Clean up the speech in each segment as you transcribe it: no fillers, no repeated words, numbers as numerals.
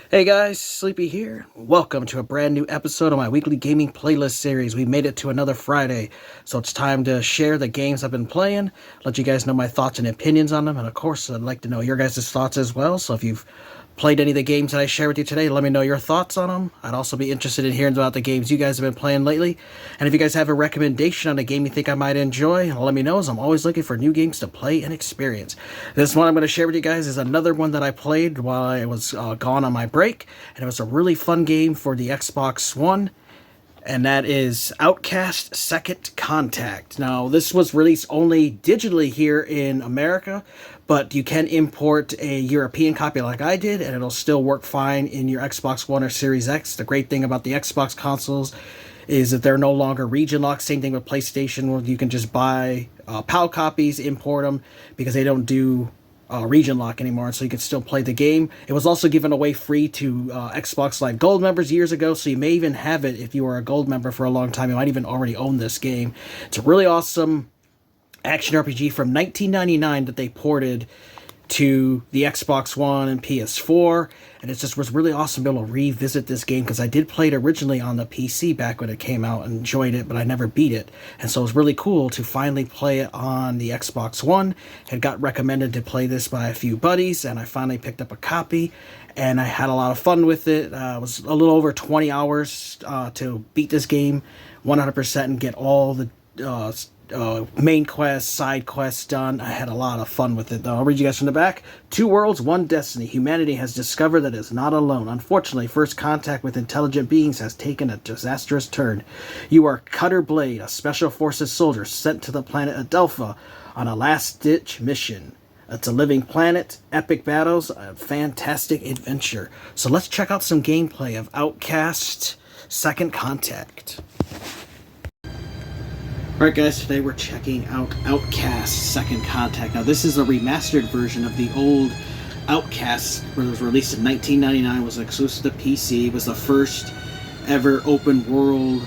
Hey guys, Sleepy here. Welcome to a brand new episode of my weekly gaming playlist series. We made it to another Friday, so it's time to share the games I've been playing, let you guys know my thoughts and opinions on them, and of course, I'd like to know your guys' thoughts as well. So if you've played any of the games that I share with you today, let me know your thoughts on them. I'd also be interested in hearing about the games you guys have been playing lately. And if you guys have a recommendation on a game you think I might enjoy, let me know, as I'm always looking for new games to play and experience. This one I'm going to share with you guys is another one that I played while I was gone on my break, and it was a really fun game for the Xbox One, and that is Outcast Second Contact. Now, this was released only digitally here in America, but you can import a European copy like I did, and it'll still work fine in your Xbox One or Series X. The great thing about the Xbox consoles is that they're no longer region locked. Same thing with PlayStation, where you can just buy PAL copies, import them, because they don't do region lock anymore, so you can still play the game. It was also given away free to Xbox Live Gold members years ago, so you may even have it if you were a Gold member for a long time. You might even already own this game. It's a really awesome action RPG from 1999 that they ported to the Xbox One and PS4, and it just was really awesome to be able to revisit this game, because I did play it originally on the PC back when it came out and enjoyed it, but I never beat it, and so it was really cool to finally play it on the Xbox One. It got recommended to play this by a few buddies, and I finally picked up a copy, and I had a lot of fun with it. It was a little over 20 hours to beat this game 100% and get all the main quests, side quests done. I had a lot of fun with it, though. I'll read you guys from the back. 2 worlds, 1 destiny. Humanity has discovered that it is not alone. Unfortunately, first contact with intelligent beings has taken a disastrous turn. You are Cutter Blade, a special forces soldier sent to the planet Adelpha on a last-ditch mission. It's a living planet, epic battles, a fantastic adventure. So let's check out some gameplay of Outcast Second Contact. Alright guys, today we're checking out Outcast Second Contact. Now this is a remastered version of the old Outcast, where it was released in 1999, was exclusive to PC. It was the first ever open world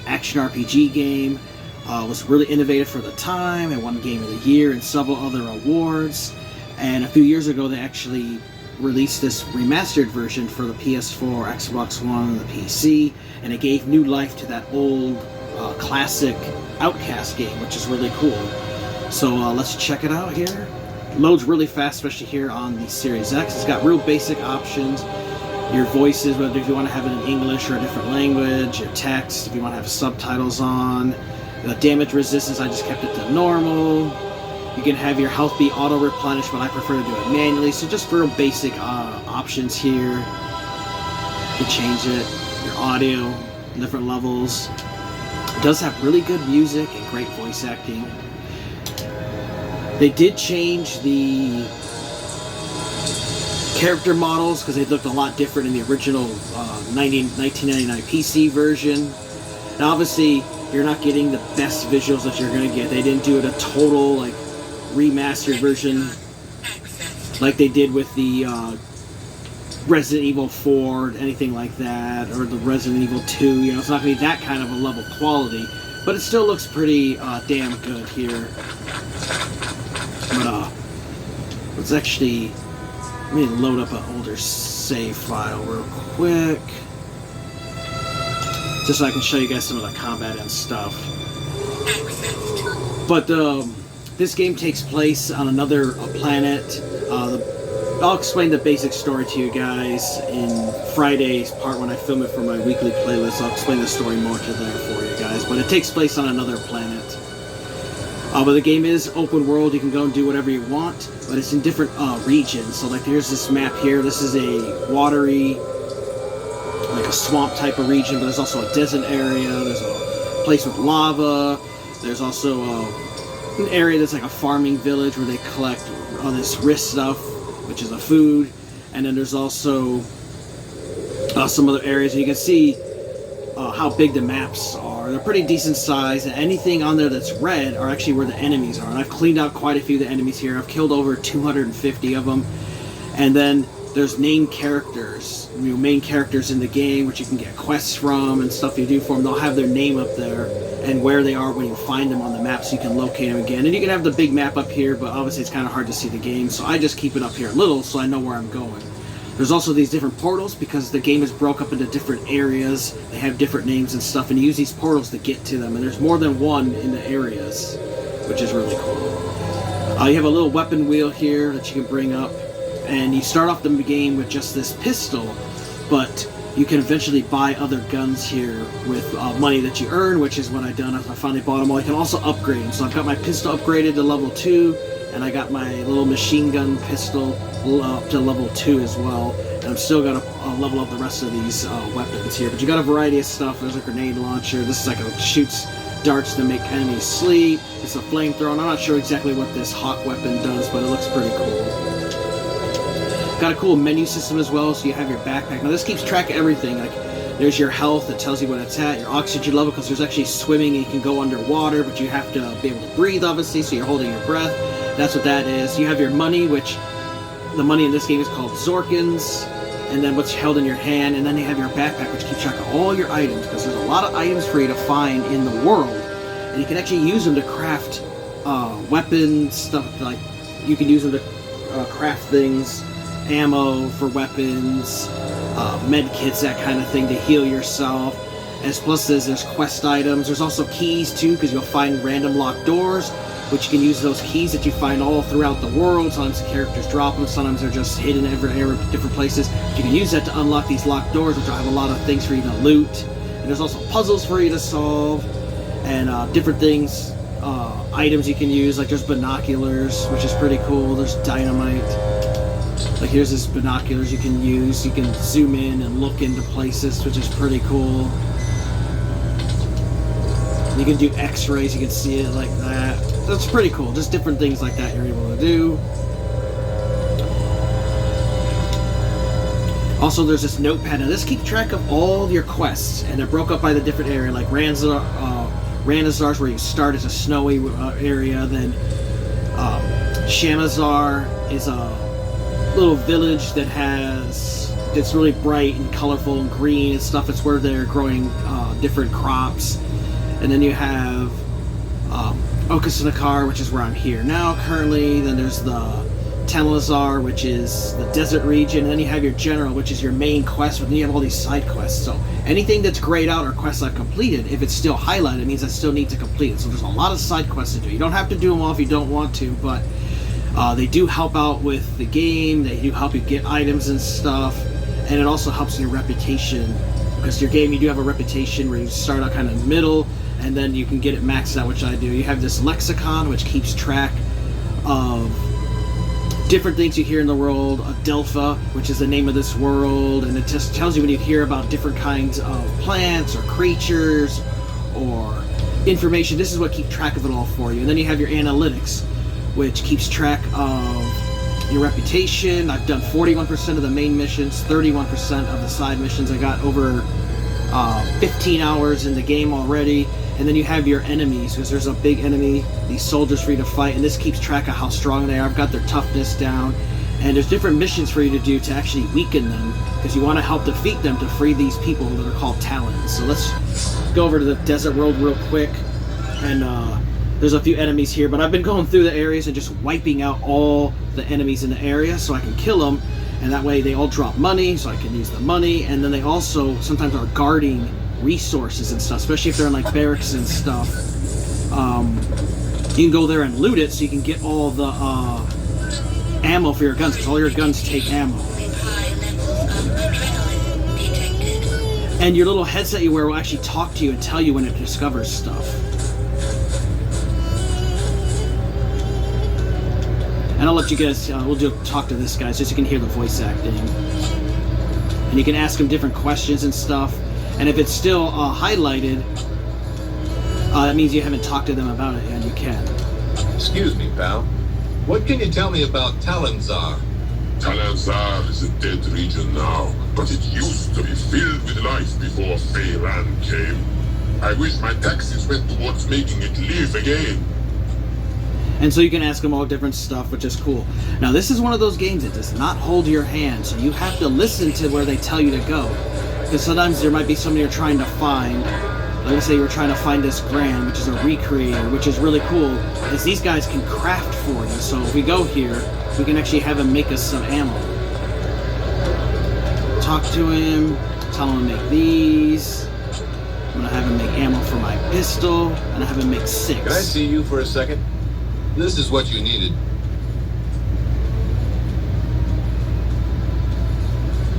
action RPG game. It was really innovative for the time. It won Game of the Year and several other awards. And a few years ago they actually released this remastered version for the PS4, Xbox One, and the PC, and it gave new life to that old classic Outcast game, which is really cool. So let's check it out here. It loads really fast, especially here on the Series X. It's got real basic options. Your voices, whether if you want to have it in English or a different language, your text, if you want to have subtitles on. The damage resistance, I just kept it to normal. You can have your health be auto-replenished, but I prefer to do it manually. So just real basic options here. You can change it, your audio, different levels. It does have really good music and great voice acting. They did change the character models because they looked a lot different in the original 1999 PC version. Now obviously you're not getting the best visuals that you're going to get. They didn't do it a total like remastered version like they did with the Resident Evil 4, anything like that, or the Resident Evil 2. You know, it's not going to be that kind of a level quality, but it still looks pretty damn good here. But let's actually, let me load up an older save file real quick, just so I can show you guys some of the combat and stuff. But this game takes place on another planet. I'll explain the basic story to you guys in Friday's part when I film it for my weekly playlist. I'll explain the story more to there for you guys. But it takes place on another planet. But the game is open world. You can go and do whatever you want, but it's in different regions. So like here's this map here. This is a watery, like a swamp type of region, but there's also a desert area. There's a place with lava. There's also an area that's like a farming village where they collect all this wrist stuff, which is a food. And then there's also some other areas, and you can see how big the maps are. They're pretty decent size, and anything on there that's red are actually where the enemies are. And I've cleaned out quite a few of the enemies here. I've killed over 250 of them. And then there's named characters, you know, main characters in the game, which you can get quests from and stuff you do for them. They'll have their name up there and where they are when you find them on the map, so you can locate them again. And you can have the big map up here, but obviously it's kind of hard to see the game, so I just keep it up here a little so I know where I'm going. There's also these different portals because the game is broke up into different areas. They have different names and stuff, and you use these portals to get to them. And there's more than one in the areas, which is really cool. You have a little weapon wheel here that you can bring up, and you start off the game with just this pistol, but you can eventually buy other guns here with money that you earn, which is what I've done. I finally bought them all. You can also upgrade them. So I've got my pistol upgraded to level 2, and I got my little machine gun pistol up to level 2 as well. And I'm still going to level up the rest of these weapons here. But you got a variety of stuff. There's a grenade launcher. This is like a shoots darts to make enemies sleep. It's a flamethrower. I'm not sure exactly what this hot weapon does, but it looks pretty cool. Got a cool menu system as well, so you have your backpack. Now this keeps track of everything. Like there's your health that tells you what it's at, your oxygen level, because there's actually swimming and you can go underwater, but you have to be able to breathe, obviously, so you're holding your breath. That's what that is. You have your money, which the money in this game is called Zorkins, and then what's held in your hand, and then you have your backpack, which keeps track of all your items, because there's a lot of items for you to find in the world, and you can actually use them to craft weapons, stuff like you can use them to craft things. Ammo for weapons, med kits, that kind of thing to heal yourself. As plus there's quest items. There's also keys too, because you'll find random locked doors, which you can use those keys that you find all throughout the world. Sometimes the characters drop them, sometimes they're just hidden every different places. You can use that to unlock these locked doors, which will have a lot of things for you to loot. And there's also puzzles for you to solve, and different things, items you can use. Like there's binoculars, which is pretty cool. There's dynamite. Like here's this binoculars you can use. You can zoom in and look into places, which is pretty cool. You can do x-rays, you can see it like that. That's pretty cool. Just different things like that you're able to do. Also there's this notepad. Now this keeps track of all your quests, and they're broke up by the different area. Like Ranazar's where you start as a snowy area. Then Shamazar is a little village that's really bright and colorful and green and stuff. It's where they're growing different crops. And then you have Okasanakar, which is where I'm here now currently. Then there's the Tanalazar, which is the desert region. And then you have your general, which is your main quest, but then you have all these side quests. So anything that's grayed out or quests I've completed, if it's still highlighted, it means I still need to complete it. So there's a lot of side quests to do. You don't have to do them all if you don't want to, but they do help out with the game. They do help you get items and stuff, and it also helps your reputation, because your game, you do have a reputation where you start out kind of in the middle, and then you can get it maxed out, which I do. You have this lexicon, which keeps track of different things you hear in the world. Adelpha, which is the name of this world, and it just tells you when you hear about different kinds of plants or creatures or information. This is what keeps track of it all for you. And then you have your analytics, which keeps track of your reputation. I've done 41% of the main missions, 31% of the side missions. I got over 15 hours in the game already. And then you have your enemies, because there's a big enemy, these soldiers for you to fight, and this keeps track of how strong they are. I've got their toughness down. And there's different missions for you to do to actually weaken them, because you want to help defeat them to free these people that are called Talons. So let's go over to the desert world real quick. And there's a few enemies here, but I've been going through the areas and just wiping out all the enemies in the area so I can kill them, and that way they all drop money, so I can use the money. And then they also sometimes are guarding resources and stuff, especially if they're in like barracks and stuff. You can go there and loot it so you can get all the ammo for your guns, because all your guns take ammo. And your little headset you wear will actually talk to you and tell you when it discovers stuff. And I'll let you guys, we'll talk to this guy so you can hear the voice acting. And you can ask him different questions and stuff. And if it's still highlighted, that means you haven't talked to them about it, and you can. Excuse me, pal. What can you tell me about Talanzar? Talanzar is a dead region now, but it used to be filled with life before Feyran came. I wish my taxes went towards making it live again. And so you can ask them all different stuff, which is cool. Now, this is one of those games that does not hold your hand, so you have to listen to where they tell you to go. Because sometimes there might be somebody you're trying to find. Like I say, you're trying to find this Grand, which is a recreator, which is really cool, is these guys can craft for you. So if we go here, we can actually have them make us some ammo. talk to him, tell him to make these. I'm gonna have him make ammo for my pistol, and I have him make 6. Can I see you for a second? This is what you needed.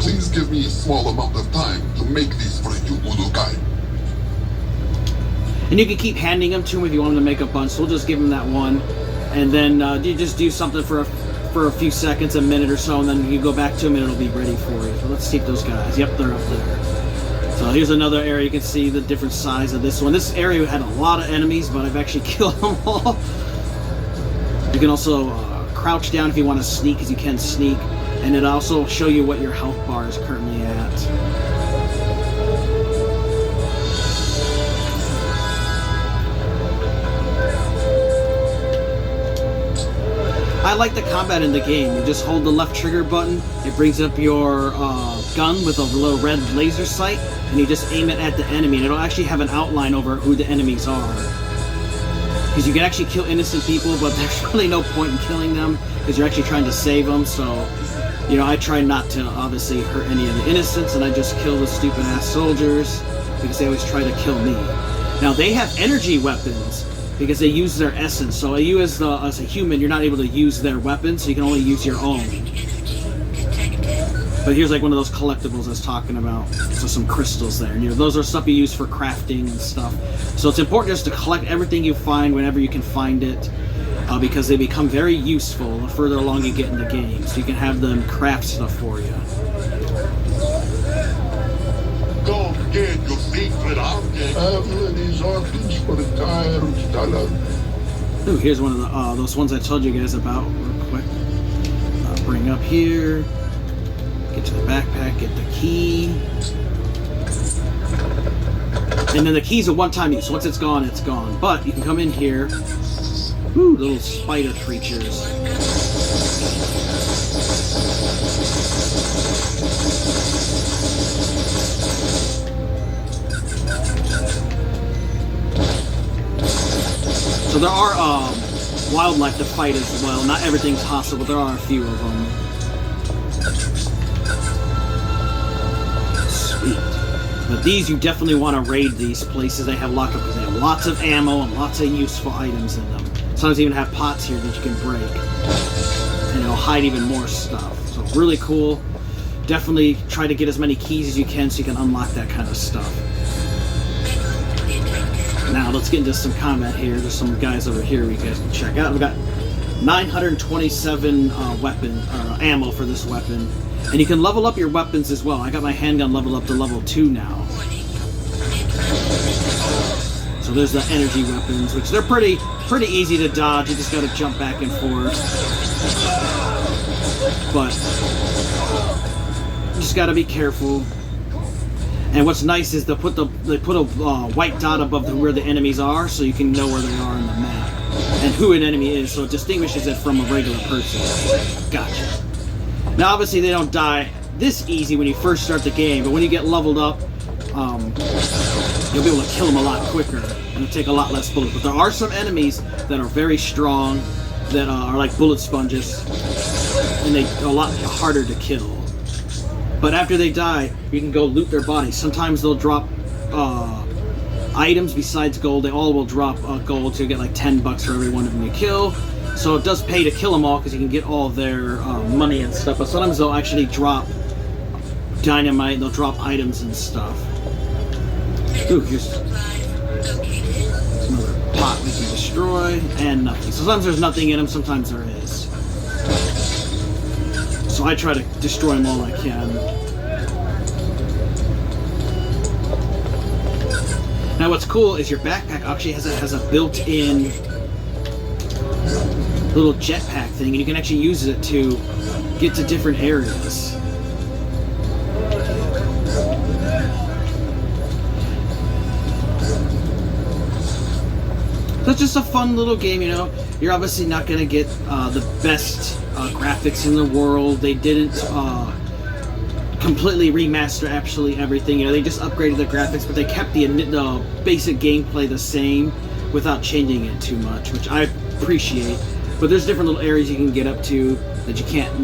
Please give me a small amount of time to make this for you, Udokai. And you can keep handing them to him if you want him to make a bunch. So we'll just give him that one, and then you just do something for a few seconds, a minute or so, and then you go back to him and it'll be ready for you. So let's see if those guys. Yep, they're up there. So here's another area. You can see the different size of this one. This area had a lot of enemies, but I've actually killed them all. You can also crouch down if you want to sneak, because you can sneak, and it'll also show you what your health bar is currently at. I like the combat in the game. You just hold the left trigger button, it brings up your gun with a little red laser sight, and you just aim it at the enemy, and it'll actually have an outline over who the enemies are. Because you can actually kill innocent people, but there's really no point in killing them, because you're actually trying to save them, so, you know, I try not to obviously hurt any of the innocents, and I just kill the stupid ass soldiers, because they always try to kill me. Now, they have energy weapons, because they use their essence. So you as a human, you're not able to use their weapons, so you can only use your own. But here's like one of those collectibles I was talking about. So some crystals there. And, you know, those are stuff you use for crafting and stuff. So it's important just to collect everything you find whenever you can find it, because they become very useful the further along you get in the game. So you can have them craft stuff for you. Go get your secret object. These orphans for the tired talent. Ooh, here's one of the those ones I told you guys about real quick. Bring up here. Get to the backpack. Get the key. And then the key's a one-time use. Once it's gone, it's gone. But you can come in here. Ooh, little spider creatures. So there are wildlife to fight as well. Not everything's hostile, but there are a few of them. Sweet. But these, you definitely want to raid these places. They have locked up because they have lots of ammo and lots of useful items in them. Sometimes they even have pots here that you can break. And it'll hide even more stuff. So really cool. Definitely try to get as many keys as you can so you can unlock that kind of stuff. Now let's get into some combat here. There's some guys over here you guys can check out. We've got 927 ammo for this weapon, and you can level up your weapons as well. I got my handgun leveled up to level 2 now. So there's the energy weapons, which they're pretty easy to dodge. You just got to jump back and forth, but you just got to be careful. And what's nice is they put a white dot above where the enemies are, so you can know where they are on the map and who an enemy is, so it distinguishes it from a regular person. Gotcha. Now, obviously, they don't die this easy when you first start the game, but when you get leveled up, you'll be able to kill them a lot quicker and it'll take a lot less bullets. But there are some enemies that are very strong, that are like bullet sponges, and they're a lot harder to kill. But after they die, you can go loot their bodies. Sometimes they'll drop items besides gold. They all will drop gold, so you get like $10 for every one of them you kill. So it does pay to kill them all because you can get all their money and stuff. But sometimes they'll actually drop dynamite. They'll drop items and stuff. Ooh, here's another pot we can destroy, and nothing. Sometimes there's nothing in them. Sometimes there is. So I try to destroy them all I can. Now what's cool is your backpack actually has a built-in little jetpack thing, and you can actually use it to get to different areas. So it's just a fun little game, you know. You're obviously not going to get the best graphics in the world. They didn't completely remaster absolutely everything. You know, they just upgraded the graphics, but they kept the basic gameplay the same without changing it too much, which I appreciate. But there's different little areas you can get up to that you can't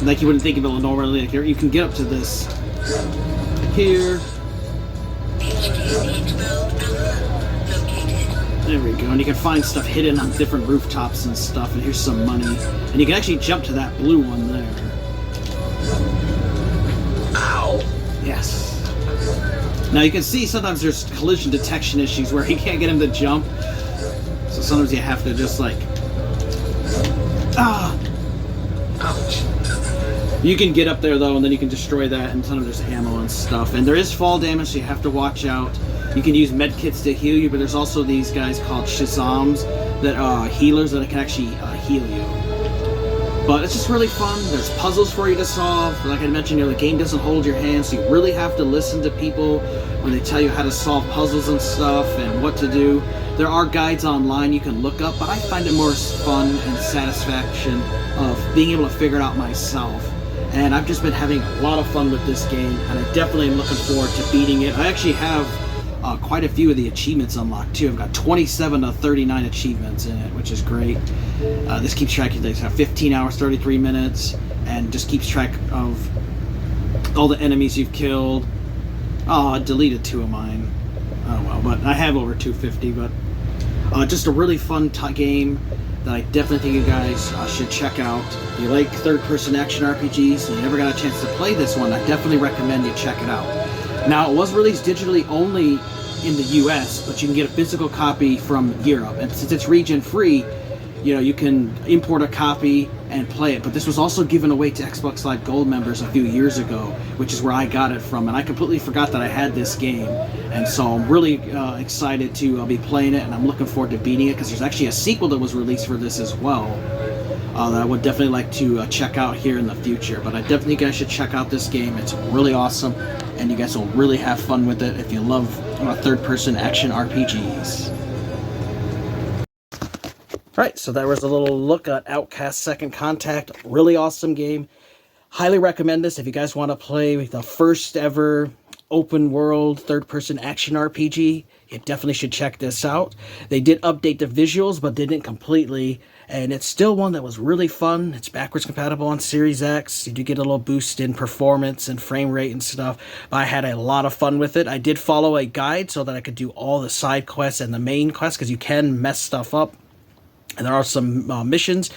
like you wouldn't think of it normally. Like you can get up to this here. There we go, and you can find stuff hidden on different rooftops and stuff, and here's some money. And you can actually jump to that blue one there. Ow! Yes. Now you can see sometimes there's collision detection issues where you can't get him to jump. So sometimes you have to just like... Ouch. You can get up there though, and then you can destroy that, and sometimes there's ammo and stuff. And there is fall damage, so you have to watch out. You can use med kits to heal you, but there's also these guys called Shazams that are healers that can actually heal you. But it's just really fun. There's puzzles for you to solve. Like I mentioned, the game doesn't hold your hand, so you really have to listen to people when they tell you how to solve puzzles and stuff and what to do. There are guides online you can look up, but I find it more fun and satisfaction of being able to figure it out myself. And I've just been having a lot of fun with this game, and I definitely am looking forward to beating it. I actually have quite a few of the achievements unlocked too. I've got 27 of 39 achievements in it, which is great. This keeps track of things. 15 hours, 33 minutes, and just keeps track of all the enemies you've killed. Oh, I deleted 2 of mine. Oh well, but I have over 250. But just a really fun game that I definitely think you guys should check out. If you like third-person action RPGs and you never got a chance to play this one, I definitely recommend you check it out. Now, it was released digitally only in the US, but you can get a physical copy from Europe. And since it's region-free, you can import a copy and play it. But this was also given away to Xbox Live Gold members a few years ago, which is where I got it from. And I completely forgot that I had this game. And so I'm really excited to be playing it, and I'm looking forward to beating it, because there's actually a sequel that was released for this as well that I would definitely like to check out here in the future. But I definitely think you guys should check out this game. It's really awesome, and you guys will really have fun with it if you love third-person action RPGs. Alright, so that was a little look at Outcast Second Contact. Really awesome game. Highly recommend this if you guys want to play the first ever open world third-person action RPG. You definitely should check this out. They did update the visuals, but didn't completely, and it's still one that was really fun. It's backwards compatible on Series X. You do get a little boost in performance and frame rate and stuff, but I had a lot of fun with it. I did follow a guide so that I could do all the side quests and the main quests, because you can mess stuff up. And there are some missions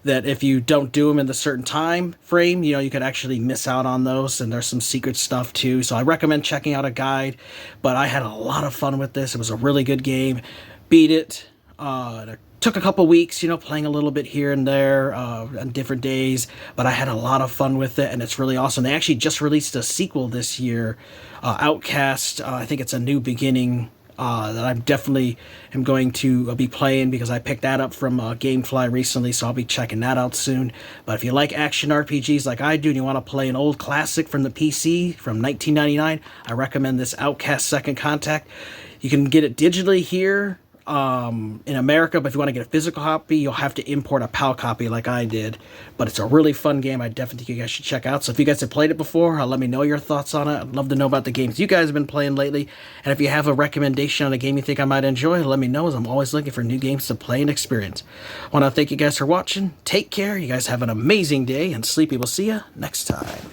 that if you don't do them in a certain time frame, you could actually miss out on those. And there's some secret stuff too. So I recommend checking out a guide. But I had a lot of fun with this. It was a really good game. Beat it. It took a couple weeks, playing a little bit here and there on different days. But I had a lot of fun with it, and it's really awesome. They actually just released a sequel this year, Outcast. I think it's A New Beginning. That I definitely am going to be playing, because I picked that up from Gamefly recently, so I'll be checking that out soon. But if you like action RPGs like I do, and you want to play an old classic from the PC from 1999, I recommend this Outcast Second Contact. You can get it digitally here in America, but if you want to get a physical copy, you'll have to import a PAL copy like I did. But it's a really fun game. I definitely think you guys should check out. So if you guys have played it before, let me know your thoughts on it. I'd love to know about the games you guys have been playing lately. And if you have a recommendation on a game you think I might enjoy, let me know, as I'm always looking for new games to play and experience. I want to thank you guys for watching. Take care. You guys have an amazing day, and Sleepy will see you next time.